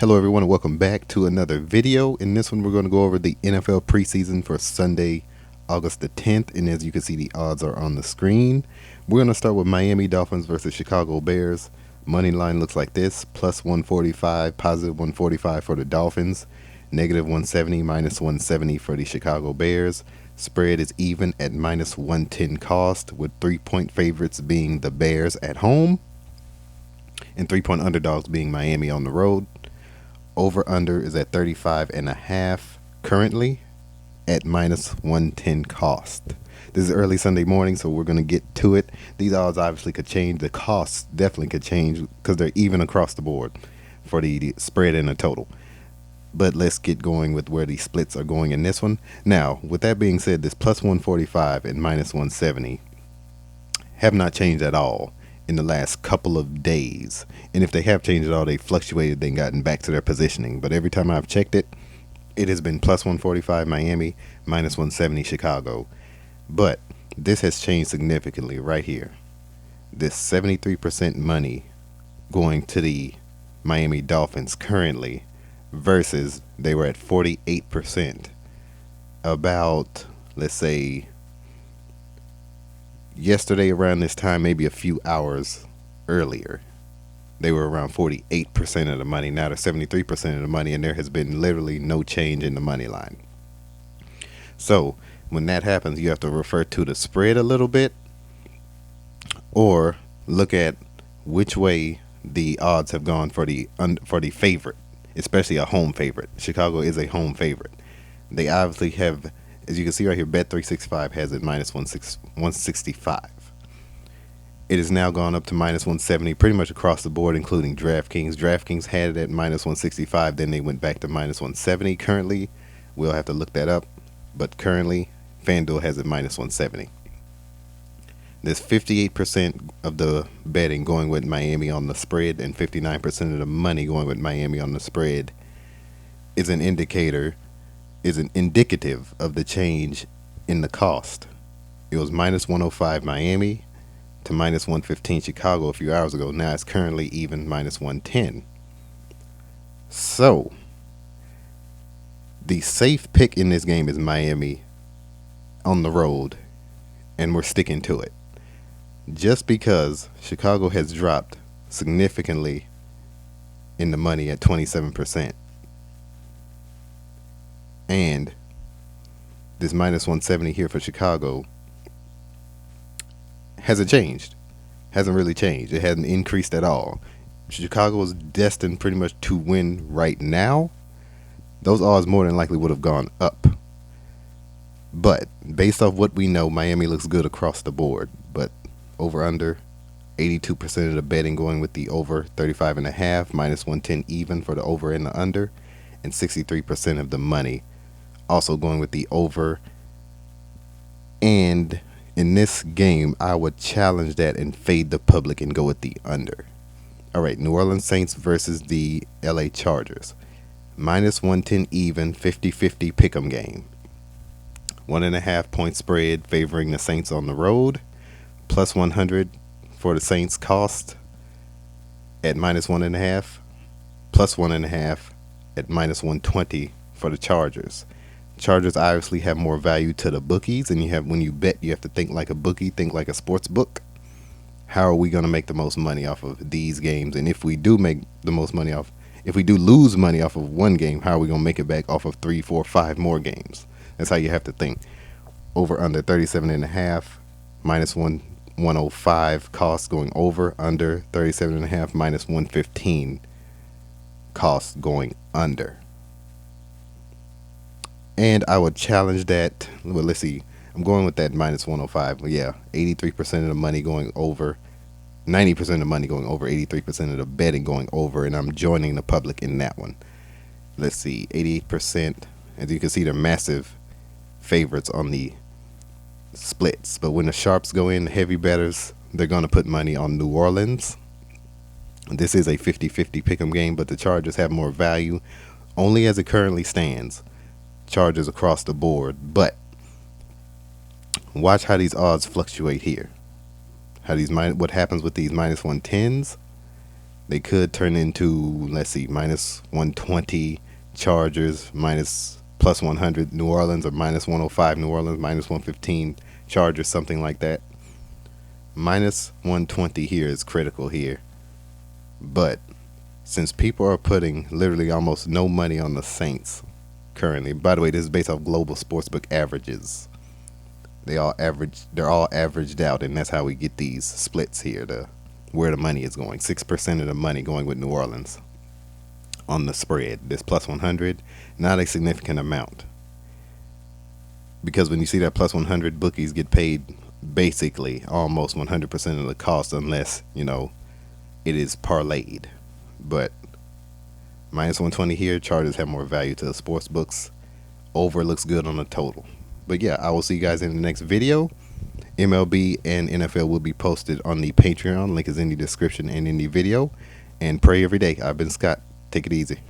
Hello everyone and welcome back to another video. In this one we're going to go over the NFL preseason for Sunday, August the 10th, and as you can see the odds are on the screen. We're going to start with Miami Dolphins versus Chicago Bears. Money line looks like this: plus 145, positive 145 for the Dolphins, negative 170, minus 170 for the Chicago Bears. Spread is even at minus 110 cost, with 3-point favorites being the Bears at home and 3-point underdogs being Miami on the road. Over under is at 35.5 currently at minus 110 cost. This is early Sunday morning, so we're going to get to it. These odds obviously could change. The costs definitely could change because they're even across the board for the spread and the total. But let's get going with where the splits are going in this one. Now, with that being said, this plus 145 and minus 170 have not changed at all in the last couple of days, and if they have changed at all, they fluctuated and gotten back to their positioning. But every time I've checked it, it has been plus 145 Miami, minus 170 Chicago. But this has changed significantly right here. This 73% money going to the Miami Dolphins currently versus they were at 48% about, let's say, yesterday around this time, maybe a few hours earlier. They were around 48% of the money. Now they're 73% of the money, and there has been literally no change in the money line. So when that happens, you have to refer to the spread a little bit, or look at which way the odds have gone for the favorite, especially a home favorite. Chicago is a home favorite. They obviously have, as you can see right here, Bet365 has it minus 165. It has now gone up to minus 170 pretty much across the board, including DraftKings. DraftKings had it at minus 165, then they went back to minus 170 currently. We'll have to look that up, but currently FanDuel has it minus 170. There's 58% of the betting going with Miami on the spread, and 59% of the money going with Miami on the spread is an indicative of the change in the cost. It was minus 105 Miami to minus 115 Chicago a few hours ago. Now it's currently even minus 110. So the safe pick in this game is Miami on the road, and we're sticking to it. Just because Chicago has dropped significantly in the money at 27%. And this minus 170 here for Chicago hasn't changed. Hasn't really changed. It hasn't increased at all. Chicago is destined pretty much to win right now. Those odds more than likely would have gone up. But based off what we know, Miami looks good across the board. But over under, 82% of the betting going with the over, 35.5, minus 110 even for the over and the under, and 63% of the money also going with the over. And in this game, I would challenge that and fade the public and go with the under. All right, New Orleans Saints versus the LA Chargers. Minus 110 even, 50-50 pick'em game. 1.5 point spread favoring the Saints on the road. Plus 100 for the Saints cost at minus 1.5. Plus 1.5 at minus 120 for the Chargers. Chargers obviously have more value to the bookies, and when you bet, you have to think like a bookie, think like a sports book. How are we going to make the most money off of these games? And if we do lose money off of one game, how are we going to make it back off of 3, 4, 5 more games? That's how you have to think. Over under 37.5, minus 105 cost going over. Under 37.5, minus 115 cost going under. And I would challenge that. Well, let's see. I'm going with that minus 105. Yeah, 83% of the money going over. 90% of the money going over. 83% of the betting going over. And I'm joining the public in that one. Let's see. 88%. As you can see, they're massive favorites on the splits. But when the sharps go in, the heavy bettors, they're going to put money on New Orleans. This is a 50-50 pick'em game, but the Chargers have more value only as it currently stands. Chargers across the board, but watch how these odds fluctuate here. What happens with these minus 110s. They could turn into, let's see, minus 120 Chargers, minus plus 100 New Orleans, or minus 105 New Orleans, minus 115 Chargers, something like that. Minus 120 here is critical here. But since people are putting literally almost no money on the Saints currently, by the way, this is based off global sportsbook averages. They're all averaged out, and that's how we get these splits here to where the money is going. 6% of the money going with New Orleans on the spread. This plus 100, not a significant amount. Because when you see that plus 100, bookies get paid basically almost 100% of the cost, unless, it is parlayed. But minus 120 here, Chargers have more value to the sports books. Over looks good on the total. But yeah, I will see you guys in the next video. MLB and NFL will be posted on the Patreon. Link is in the description and in the video. And pray every day. I've been Scott. Take it easy.